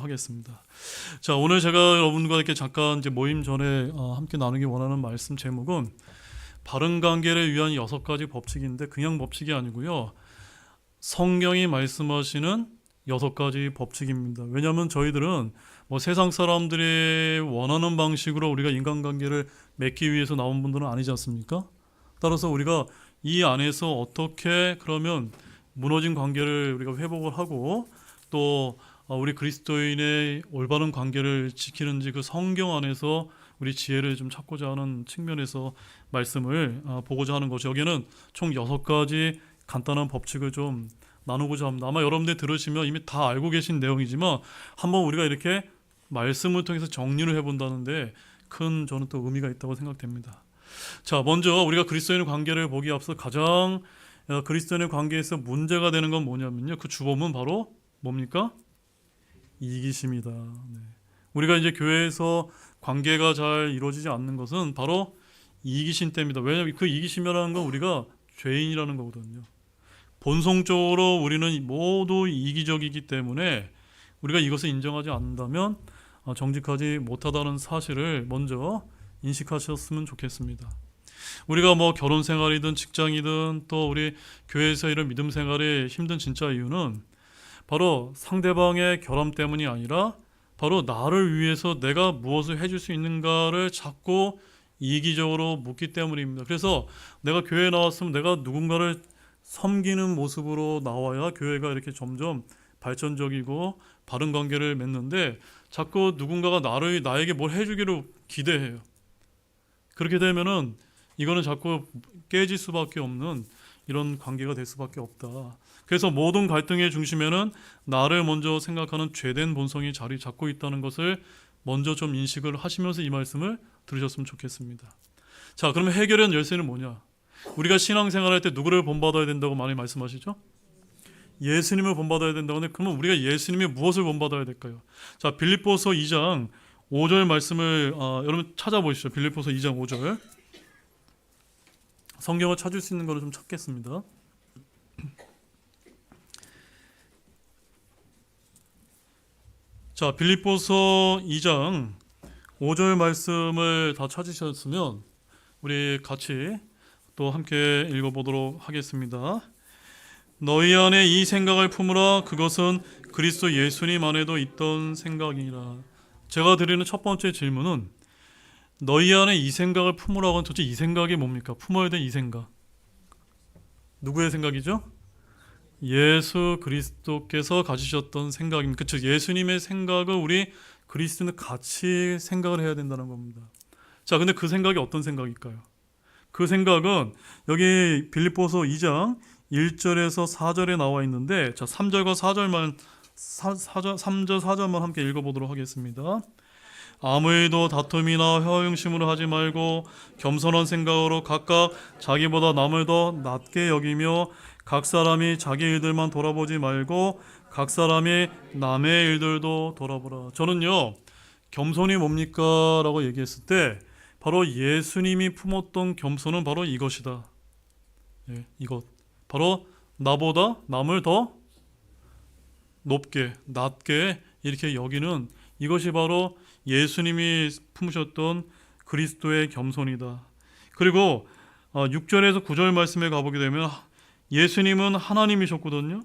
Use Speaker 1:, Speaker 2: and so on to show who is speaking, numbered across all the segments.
Speaker 1: 하겠습니다. 자, 오늘 제가 여러분과 이렇게 잠깐 이제 모임 전에 함께 나누기 원하는 말씀 제목은 바른 관계를 위한 6가지 법칙인데 그냥 법칙이 아니고요. 성경이 말씀하시는 6가지 법칙입니다. 왜냐하면 저희들은 세상 사람들이 원하는 방식으로 우리가 인간관계를 맺기 위해서 나온 분들은 아니지 않습니까? 따라서 우리가 이 안에서 어떻게 그러면 무너진 관계를 우리가 회복을 하고 또 우리 그리스도인의 올바른 관계를 지키는지 그 성경 안에서 우리 지혜를 좀 찾고자 하는 측면에서 말씀을 보고자 하는 것이, 여기에는 총 6가지 간단한 법칙을 좀 나누고자 합니다. 아마 여러분들 들으시면 이미 다 알고 계신 내용이지만 한번 우리가 이렇게 말씀을 통해서 정리를 해본다는데 큰 저는 또 의미가 있다고 생각됩니다. 자, 먼저 우리가 그리스도인의 관계를 보기에 앞서 가장 그리스도인의 관계에서 문제가 되는 건 뭐냐면요, 그 주범은 바로 뭡니까? 이기심이다. 네. 우리가 이제 교회에서 관계가 잘 이루어지지 않는 것은 바로 이기심 때문이다. 왜냐하면 그 이기심이라는 건 우리가 죄인이라는 거거든요. 본성적으로 우리는 모두 이기적이기 때문에 우리가 이것을 인정하지 않는다면 정직하지 못하다는 사실을 먼저 인식하셨으면 좋겠습니다. 우리가 결혼 생활이든 직장이든 또 우리 교회에서 이런 믿음 생활이 힘든 진짜 이유는 바로 상대방의 결함 때문이 아니라 바로 나를 위해서 내가 무엇을 해줄 수 있는가를 자꾸 이기적으로 묻기 때문입니다. 그래서 내가 교회에 나왔으면 내가 누군가를 섬기는 모습으로 나와야 교회가 이렇게 점점 발전적이고 바른 관계를 맺는데 자꾸 누군가가 나에게 뭘 해주기를 기대해요. 그렇게 되면은 이거는 자꾸 깨질 수밖에 없는 이런 관계가 될 수밖에 없다. 그래서 모든 갈등의 중심에는 나를 먼저 생각하는 죄된 본성이 자리 잡고 있다는 것을 먼저 좀 인식을 하시면서 이 말씀을 들으셨으면 좋겠습니다. 자, 그러면 해결의 열쇠는 뭐냐? 우리가 신앙생활할 때 누구를 본받아야 된다고 많이 말씀하시죠? 예수님을 본받아야 된다고 하는데 그러면 우리가 예수님의 무엇을 본받아야 될까요? 자, 빌립보서 2장 5절 말씀을 여러분 찾아보시죠. 빌립보서 2장 5절. 성경을 찾을 수 있는 거를 좀 찾겠습니다. 자, 빌립보서 2장 5절 말씀을 다 찾으셨으면 우리 같이 또 함께 읽어보도록 하겠습니다. 너희 안에 이 생각을 품으라. 그것은 그리스도 예수님 안에도 있던 생각이니라. 제가 드리는 첫 번째 질문은 너희 안에 이 생각을 품으라고 하는 도대체 이 생각이 뭡니까? 품어야 될 이 생각. 누구의 생각이죠? 예수 그리스도께서 가지셨던 생각입니다. 그렇죠? 예수님의 생각을 우리 그리스도는 같이 생각을 해야 된다는 겁니다. 자, 근데 그 생각이 어떤 생각일까요? 그 생각은 여기 빌립보서 2장 1절에서 4절에 나와 있는데, 자, 3절과 4절만 3절 4절만 함께 읽어보도록 하겠습니다. 아무 일도 다툼이나 허영심으로 하지 말고 겸손한 생각으로 각각 자기보다 남을 더 낮게 여기며 각 사람이 자기 일들만 돌아보지 말고 각 사람이 남의 일들도 돌아보라. 저는요, 겸손이 뭡니까? 라고 얘기했을 때 바로 예수님이 품었던 겸손은 바로 이것이다. 예, 이것. 바로 나보다 남을 더 높게, 낮게 이렇게 여기는 이것이 바로 예수님이 품으셨던 그리스도의 겸손이다. 그리고 6절에서 9절 말씀에 가보게 되면 예수님은 하나님이셨거든요.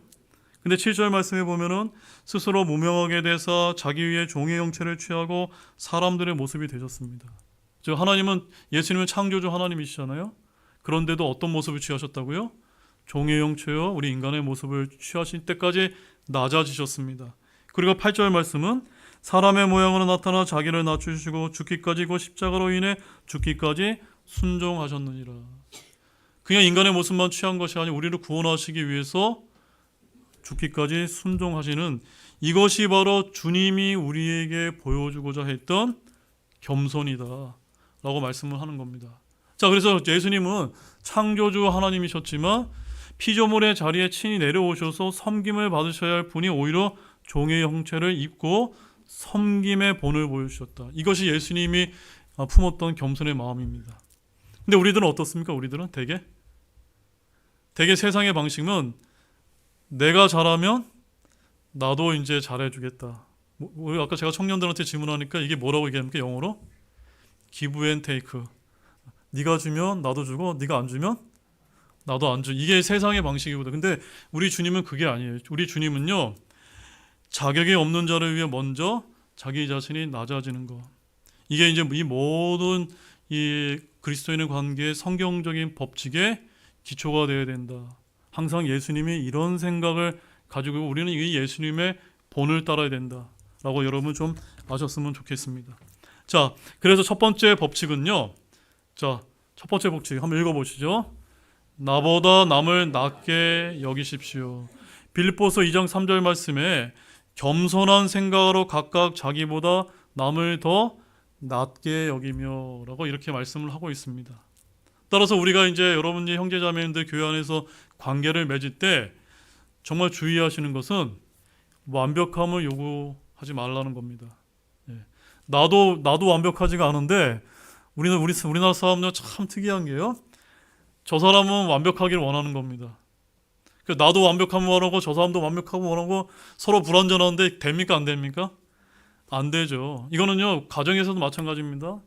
Speaker 1: 근데 7절 말씀에 보면은 스스로 무명하게 돼서 자기 위에 종의 형체를 취하고 사람들의 모습이 되셨습니다. 즉 하나님은, 예수님은 창조주 하나님이시잖아요. 그런데도 어떤 모습을 취하셨다고요? 종의 형체요, 우리 인간의 모습을 취하실 때까지 낮아지셨습니다. 그리고 8절 말씀은 사람의 모양으로 나타나 자기를 낮추시고 죽기까지, 그 십자가로 인해 죽기까지 순종하셨느니라. 그냥 인간의 모습만 취한 것이 아니라 우리를 구원하시기 위해서 죽기까지 순종하시는, 이것이 바로 주님이 우리에게 보여주고자 했던 겸손이다 라고 말씀을 하는 겁니다. 자, 그래서 예수님은 창조주 하나님이셨지만 피조물의 자리에 친히 내려오셔서 섬김을 받으셔야 할 분이 오히려 종의 형체를 입고 섬김의 본을 보여주셨다. 이것이 예수님이 품었던 겸손의 마음입니다. 근데 우리들은 어떻습니까? 우리들은 대개 세상의 방식은 내가 잘하면 나도 이제 잘해주겠다. 우리 아까 제가 청년들한테 질문하니까 이게 뭐라고 얘기합니까? 영어로? give and take. 네가 주면 나도 주고 네가 안 주면 나도 안 줘. 이게 세상의 방식이거든. 근데 우리 주님은 그게 아니에요. 우리 주님은요, 자격이 없는 자를 위해 먼저 자기 자신이 낮아지는 것. 이게 이제 이 모든 이 그리스도인의 관계의 성경적인 법칙의 기초가 되어야 된다. 항상 예수님이 이런 생각을 가지고 우리는 이 예수님의 본을 따라야 된다라고 여러분 좀 아셨으면 좋겠습니다. 자, 그래서 첫 번째 법칙은요. 자, 첫 번째 법칙 한번 읽어보시죠. 나보다 남을 낮게 여기십시오. 빌립보서 2장 3절 말씀에 겸손한 생각으로 각각 자기보다 남을 더 낮게 여기며 라고 이렇게 말씀을 하고 있습니다. 따라서 우리가 이제 여러분이 형제자매님들 교회 안에서 관계를 맺을 때 정말 주의하시는 것은 완벽함을 요구하지 말라는 겁니다. 예. 나도 완벽하지가 않은데 우리나라 사람들 참 특이한 게요. 저 사람은 완벽하기를 원하는 겁니다. 나도 완벽함을 원하고 저 사람도 완벽하고 원하고 서로 불완전한데 됩니까 안 됩니까? 안 되죠. 이거는요 가정에서도 마찬가지입니다.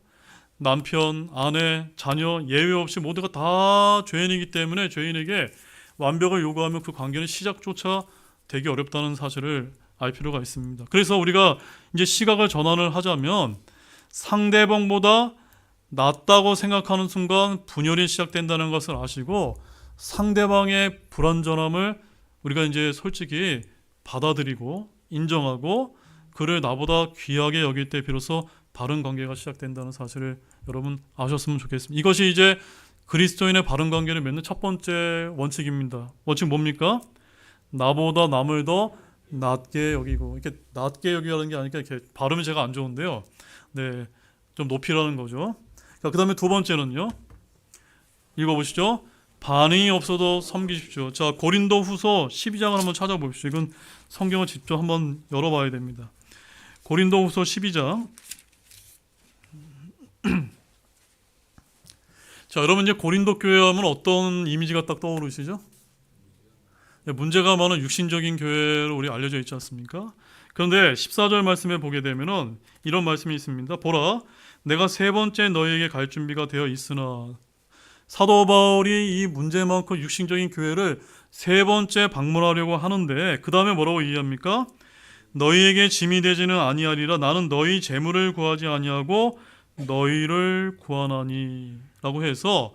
Speaker 1: 남편, 아내, 자녀 예외 없이 모두가 다 죄인이기 때문에 죄인에게 완벽을 요구하면 그 관계는 시작조차 되기 어렵다는 사실을 알 필요가 있습니다. 그래서 우리가 이제 시각을 전환을 하자면 상대방보다 낫다고 생각하는 순간 분열이 시작된다는 것을 아시고 상대방의 불완전함을 우리가 이제 솔직히 받아들이고 인정하고 그를 나보다 귀하게 여길 때 비로소 바른 관계가 시작된다는 사실을 여러분 아셨으면 좋겠습니다. 이것이 이제 그리스도인의 바른 관계를 맺는 첫 번째 원칙입니다. 원칙 뭡니까? 나보다 남을 더 낮게 여기고, 이렇게 낮게 여기라는 게 아니니까 이렇게 발음이 제가 안 좋은데요. 네, 좀 높이라는 거죠. 그 다음에 두 번째는요. 읽어보시죠. 반응이 없어도 섬기십시오. 자, 고린도후서 12장을 한번 찾아보십시오. 이건 성경을 직접 한번 열어봐야 됩니다. 고린도후서 12장. 자, 여러분 이제 고린도 교회 하면 어떤 이미지가 딱 떠오르시죠? 문제가 많은 육신적인 교회로 우리 알려져 있지 않습니까? 그런데 14절 말씀에 보게 되면은 이런 말씀이 있습니다. 보라, 내가 세 번째 너희에게 갈 준비가 되어 있으나. 사도 바울이 이 문제만큼 육신적인 교회를 세 번째 방문하려고 하는데 그 다음에 뭐라고 얘기합니까? 너희에게 짐이 되지는 아니하리라. 나는 너희 재물을 구하지 아니하고 너희를 구하나니 라고 해서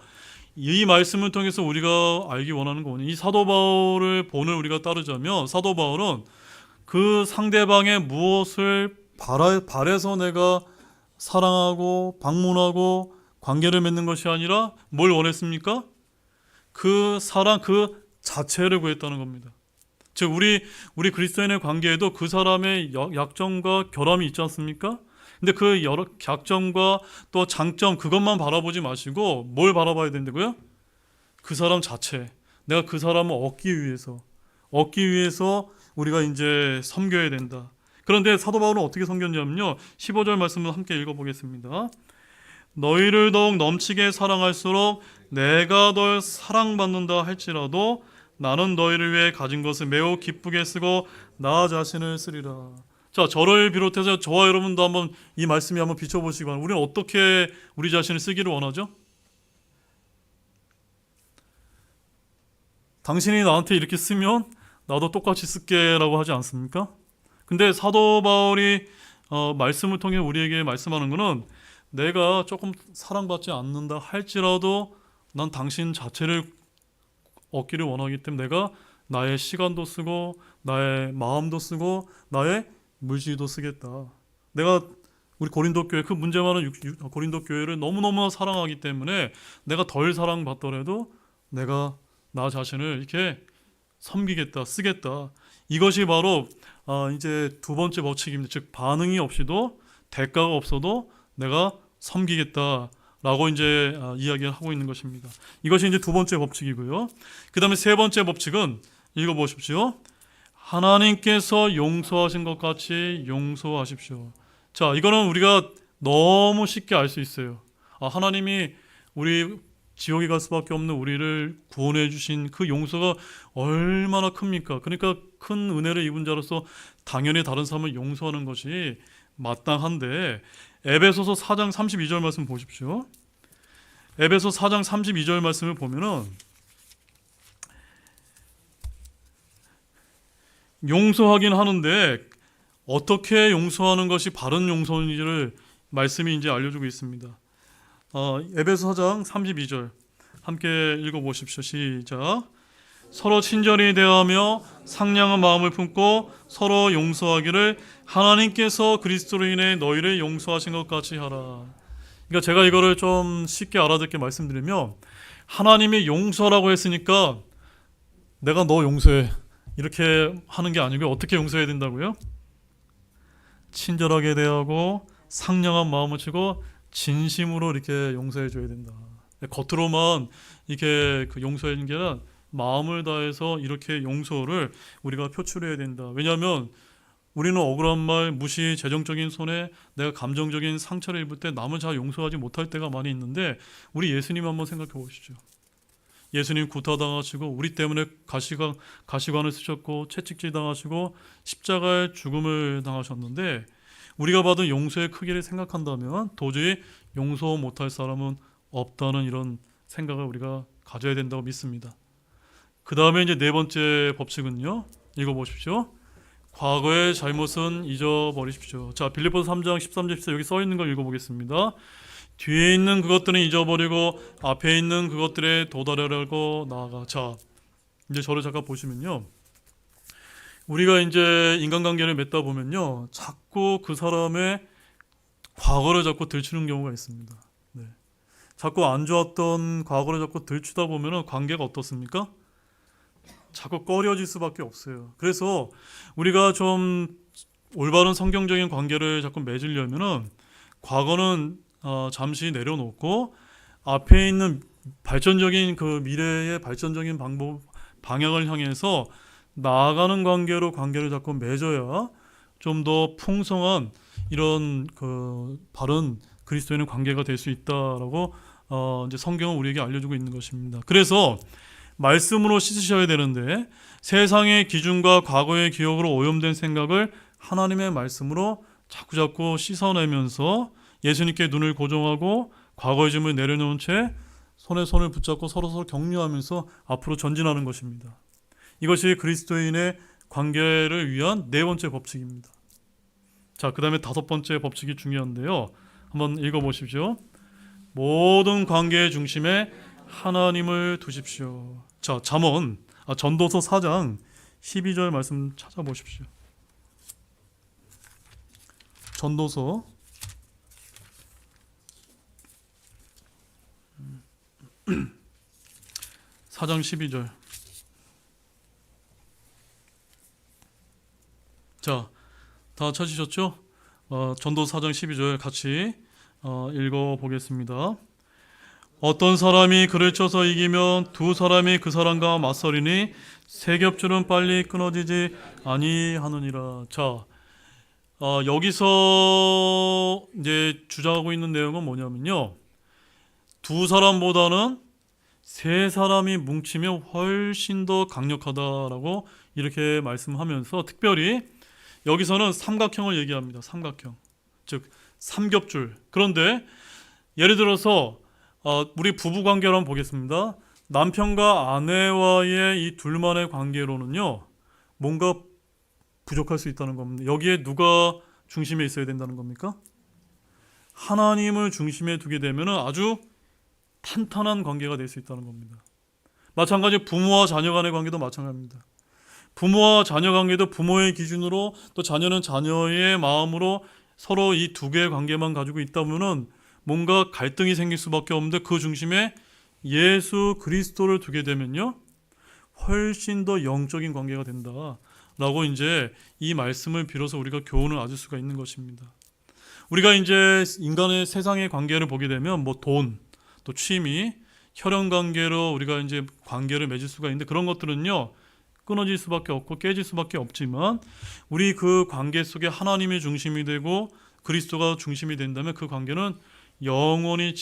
Speaker 1: 이 말씀을 통해서 우리가 알기 원하는 거 뭐냐, 이 사도 바울의 본을 우리가 따르자면 사도 바울은 그 상대방의 무엇을 바래서 내가 사랑하고 방문하고 관계를 맺는 것이 아니라 뭘 원했습니까? 그 사랑 그 자체를 구했다는 겁니다. 즉 우리 그리스도인의 관계에도 그 사람의 약점과 결함이 있지 않습니까? 근데 그 여러 약점과 또 장점 그것만 바라보지 마시고 뭘 바라봐야 된다고요? 그 사람 자체. 내가 그 사람을 얻기 위해서 우리가 이제 섬겨야 된다. 그런데 사도 바울은 어떻게 섬겼냐면요. 15절 말씀을 함께 읽어보겠습니다. 너희를 더욱 넘치게 사랑할수록 내가 덜 사랑받는다 할지라도 나는 너희를 위해 가진 것을 매우 기쁘게 쓰고 나 자신을 쓰리라. 자, 저를 비롯해서 저와 여러분도 한번 이 말씀에 한번 비춰보시기 바랍니다. 우리는 어떻게 우리 자신을 쓰기를 원하죠? 당신이 나한테 이렇게 쓰면 나도 똑같이 쓸게 라고 하지 않습니까? 근데 사도 바울이 말씀을 통해 우리에게 말씀하는 것은 내가 조금 사랑받지 않는다 할지라도 난 당신 자체를 얻기를 원하기 때문에 내가 나의 시간도 쓰고 나의 마음도 쓰고 나의 물질도 쓰겠다. 내가 우리 고린도 교회 그 문제 많은 고린도 교회를 너무너무 사랑하기 때문에 내가 덜 사랑받더라도 내가 나 자신을 이렇게 섬기겠다, 쓰겠다. 이것이 바로 이제 두 번째 법칙입니다. 즉 반응이 없이도 대가가 없어도 내가 섬기겠다라고 이제 이야기를 하고 있는 것입니다. 이것이 이제 두 번째 법칙이고요. 그 다음에 세 번째 법칙은 읽어보십시오. 하나님께서 용서하신 것 같이 용서하십시오. 자, 이거는 우리가 너무 쉽게 알 수 있어요. 하나님이 우리 지옥에 갈 수밖에 없는 우리를 구원해 주신 그 용서가 얼마나 큽니까? 그러니까 큰 은혜를 입은 자로서 당연히 다른 사람을 용서하는 것이 마땅한데, 에베소서 4장 32절 말씀 보십시오. 에베소 4장 32절 말씀을 보면은 용서하긴 하는데 어떻게 용서하는 것이 바른 용서인지를 말씀이 이제 알려주고 있습니다. 에베소 4장 32절 함께 읽어보십시오. 시작. 서로 친절히 대하며 상냥한 마음을 품고 서로 용서하기를 하나님께서 그리스도로 인해 너희를 용서하신 것 같이 하라. 그러니까 제가 이거를 좀 쉽게 알아듣게 말씀드리면, 하나님이 용서라고 했으니까 내가 너 용서해 이렇게 하는 게 아니고, 어떻게 용서해야 된다고요? 친절하게 대하고 상냥한 마음을 주고 진심으로 이렇게 용서해 줘야 된다. 겉으로만 이렇게 그 용서하는 게 아니라 마음을 다해서 이렇게 용서를 우리가 표출해야 된다. 왜냐하면 우리는 억울한 말, 무시, 재정적인 손해, 내가 감정적인 상처를 입을 때 남을 잘 용서하지 못할 때가 많이 있는데, 우리 예수님 한번 생각해 보시죠. 예수님 구타당하시고 우리 때문에 가시관을 쓰셨고 채찍질 당하시고 십자가의 죽음을 당하셨는데, 우리가 받은 용서의 크기를 생각한다면 도저히 용서 못할 사람은 없다는 이런 생각을 우리가 가져야 된다고 믿습니다. 그 다음에 이제 네 번째 법칙은요, 읽어보십시오. 과거의 잘못은 잊어버리십시오. 자, 빌립보서 3장 13절 14 여기 써 있는 걸 읽어보겠습니다. 뒤에 있는 그것들은 잊어버리고 앞에 있는 그것들에 도달하려고 나아가. 자, 이제 저를 잠깐 보시면요, 우리가 이제 인간관계를 맺다 보면요, 자꾸 그 사람의 과거를 자꾸 들추는 경우가 있습니다. 네. 자꾸 안 좋았던 과거를 자꾸 들추다 보면은 관계가 어떻습니까? 자꾸 꺼려질 수밖에 없어요. 그래서 우리가 좀 올바른 성경적인 관계를 자꾸 맺으려면은 과거는 잠시 내려놓고 앞에 있는 발전적인 그 미래의 발전적인 방향을 향해서 나아가는 관계를 자꾸 맺어야 좀 더 풍성한 이런 그 바른 그리스도인의 관계가 될 수 있다라고 이제 성경은 우리에게 알려주고 있는 것입니다. 그래서 말씀으로 씻으셔야 되는데, 세상의 기준과 과거의 기억으로 오염된 생각을 하나님의 말씀으로 자꾸자꾸 씻어내면서 예수님께 눈을 고정하고 과거의 짐을 내려놓은 채 손에 손을 붙잡고 서로 격려하면서 앞으로 전진하는 것입니다. 이것이 그리스도인의 관계를 위한 네 번째 법칙입니다. 자, 그 다음에 다섯 번째 법칙이 중요한데요, 한번 읽어보십시오. 모든 관계의 중심에 하나님을 두십시오. 자, 전도서 4장 12절 말씀 찾아보십시오. 전도서 4장 12절. 자, 다 찾으셨죠? 전도서 4장 12절 같이 읽어보겠습니다. 어떤 사람이 그를 쳐서 이기면 두 사람이 그 사람과 맞서리니 세 겹줄은 빨리 끊어지지 아니하느니라. 자, 여기서 이제 주장하고 있는 내용은 뭐냐면요, 두 사람보다는 세 사람이 뭉치면 훨씬 더 강력하다라고 이렇게 말씀하면서, 특별히 여기서는 삼각형을 얘기합니다. 삼각형, 즉 삼겹줄. 그런데 예를 들어서 우리 부부 관계를 한번 보겠습니다. 남편과 아내와의 이 둘만의 관계로는요, 뭔가 부족할 수 있다는 겁니다. 여기에 누가 중심에 있어야 된다는 겁니까? 하나님을 중심에 두게 되면 아주 탄탄한 관계가 될 수 있다는 겁니다. 마찬가지 부모와 자녀 간의 관계도 마찬가지입니다. 부모와 자녀 관계도 부모의 기준으로, 또 자녀는 자녀의 마음으로 서로 이 두 개의 관계만 가지고 있다 보면 뭔가 갈등이 생길 수밖에 없는데, 그 중심에 예수 그리스도를 두게 되면요, 훨씬 더 영적인 관계가 된다라고 이제 이 말씀을 빌어서 우리가 교훈을 얻을 수가 있는 것입니다. 우리가 이제 인간의 세상의 관계를 보게 되면 뭐 돈, 또 취미, 혈연 관계로 우리가 이제 관계를 맺을 수가 있는데, 그런 것들은요 끊어질 수밖에 없고 깨질 수밖에 없지만, 우리 그 관계 속에 하나님이 중심이 되고 그리스도가 중심이 된다면 그 관계는 영원히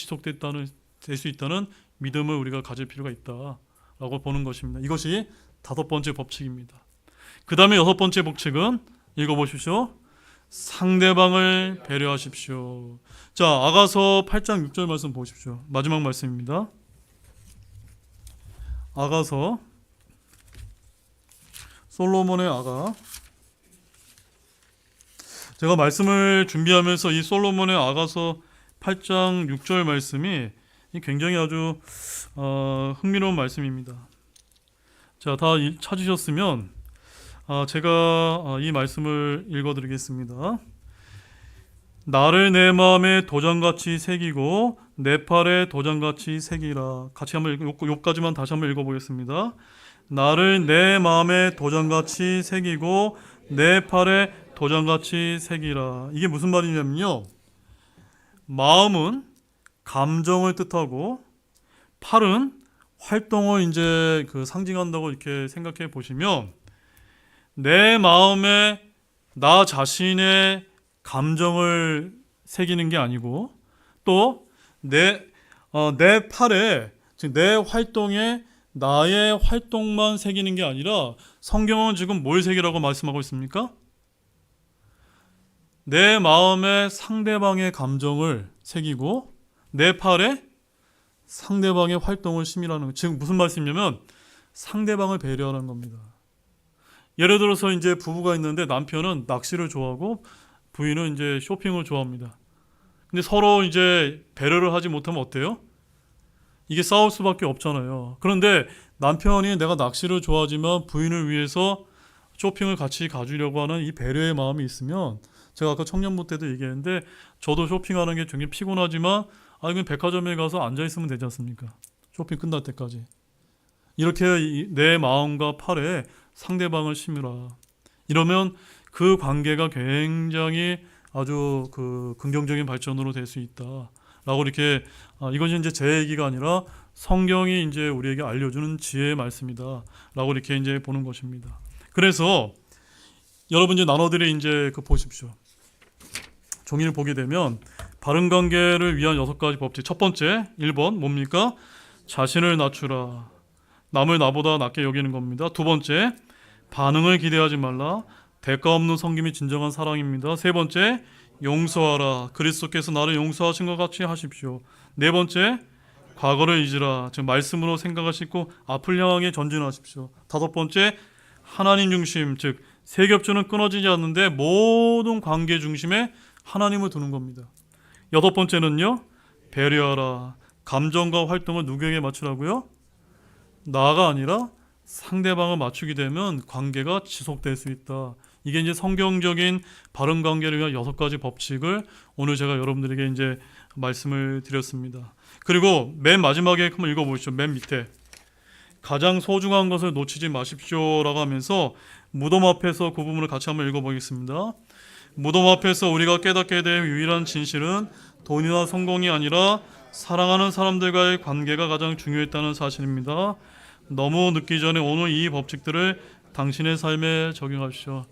Speaker 1: 될 수 있다는 믿음을 우리가 가질 필요가 있다라고 보는 것입니다. 이것이 다섯 번째 법칙입니다. 그 다음에 여섯 번째 법칙은 읽어보십시오. 상대방을 배려하십시오. 자, 아가서 8장 6절 말씀 보십시오. 마지막 말씀입니다. 아가서, 솔로몬의 아가. 제가 말씀을 준비하면서 이 솔로몬의 아가서 8장 6절 말씀이 굉장히 아주 흥미로운 말씀입니다. 자, 다 찾으셨으면 제가 이 말씀을 읽어드리겠습니다. 나를 내 마음에 도장같이 새기고 내 팔에 도장같이 새기라. 같이 한번 요까지만 다시 한번 읽어보겠습니다. 나를 내 마음에 도장같이 새기고 내 팔에 도장같이 새기라. 이게 무슨 말이냐면요, 마음은 감정을 뜻하고 팔은 활동을 이제 상징한다고 이렇게 생각해 보시면, 내 마음에 나 자신의 감정을 새기는 게 아니고, 또 내 팔에, 즉 내 활동에 나의 활동만 새기는 게 아니라, 성경은 지금 뭘 새기라고 말씀하고 있습니까? 내 마음에 상대방의 감정을 새기고 내 팔에 상대방의 활동을 심으라는 거. 즉 무슨 말씀이냐면 상대방을 배려하는 겁니다. 예를 들어서 이제 부부가 있는데 남편은 낚시를 좋아하고 부인은 이제 쇼핑을 좋아합니다. 근데 서로 이제 배려를 하지 못하면 어때요? 이게 싸울 수밖에 없잖아요. 그런데 남편이 내가 낚시를 좋아하지만 부인을 위해서 쇼핑을 같이 가주려고 하는 이 배려의 마음이 있으면, 제가 아까 청년부 때도 얘기했는데 저도 쇼핑하는 게 굉장히 피곤하지만 그냥 백화점에 가서 앉아있으면 되지 않습니까? 쇼핑 끝날 때까지. 이렇게 내 마음과 팔에 상대방을 심으라. 이러면 그 관계가 굉장히 아주 긍정적인 발전으로 될 수 있다 라고 이렇게, 이것이 이제 제 얘기가 아니라 성경이 이제 우리에게 알려주는 지혜의 말씀이다 라고 이렇게 이제 보는 것입니다. 그래서 여러분 이제 나눠드려 이제 보십시오. 종이를 보게 되면 바른 관계를 위한 6가지 법칙. 첫 번째 1번 뭡니까? 자신을 낮추라. 남을 나보다 낮게 여기는 겁니다. 두 번째, 반응을 기대하지 말라. 대가 없는 섬김이 진정한 사랑입니다. 세 번째, 용서하라. 그리스도께서 나를 용서하신 것 같이 하십시오. 네 번째, 과거를 잊으라. 즉 말씀으로 생각하시고 앞을 향하게 전진하십시오. 다섯 번째, 하나님 중심. 즉 세겹주는 끊어지지 않는데 모든 관계 중심에 하나님을 두는 겁니다. 여섯 번째는요, 배려하라. 감정과 활동을 누구에게 맞추라고요? 나가 아니라 상대방을 맞추게 되면 관계가 지속될 수 있다. 이게 이제 성경적인 바른 관계를 위한 6가지 법칙을 오늘 제가 여러분들에게 이제 말씀을 드렸습니다. 그리고 맨 마지막에 한번 읽어보시죠. 맨 밑에 가장 소중한 것을 놓치지 마십시오라고 하면서 무덤 앞에서 그 부분을 같이 한번 읽어보겠습니다. 무덤 앞에서 우리가 깨닫게 될 유일한 진실은 돈이나 성공이 아니라 사랑하는 사람들과의 관계가 가장 중요했다는 사실입니다. 너무 늦기 전에 오늘 이 법칙들을 당신의 삶에 적용하십시오.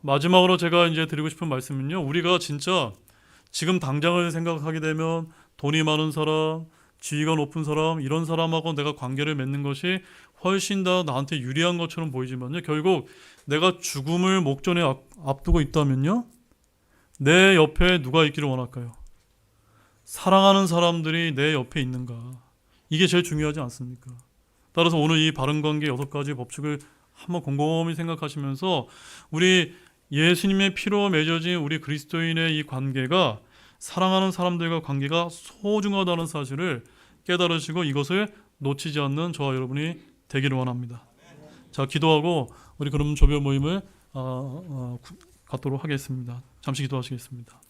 Speaker 1: 마지막으로 제가 이제 드리고 싶은 말씀은요, 우리가 진짜 지금 당장을 생각하게 되면 돈이 많은 사람, 지위가 높은 사람, 이런 사람하고 내가 관계를 맺는 것이 훨씬 더 나한테 유리한 것처럼 보이지만요, 결국 내가 죽음을 목전에 앞두고 있다면요, 내 옆에 누가 있기를 원할까요? 사랑하는 사람들이 내 옆에 있는가? 이게 제일 중요하지 않습니까? 따라서 오늘 이 바른관계 6가지 법칙을 한번 곰곰이 생각하시면서 우리 예수님의 피로 맺어진 우리 그리스도인의 이 관계가, 사랑하는 사람들과 관계가 소중하다는 사실을 깨달으시고 이것을 놓치지 않는 저와 여러분이 되기를 원합니다. 자, 기도하고 우리 그럼 조별 모임을 갖도록 하겠습니다. 잠시 기도하시겠습니다.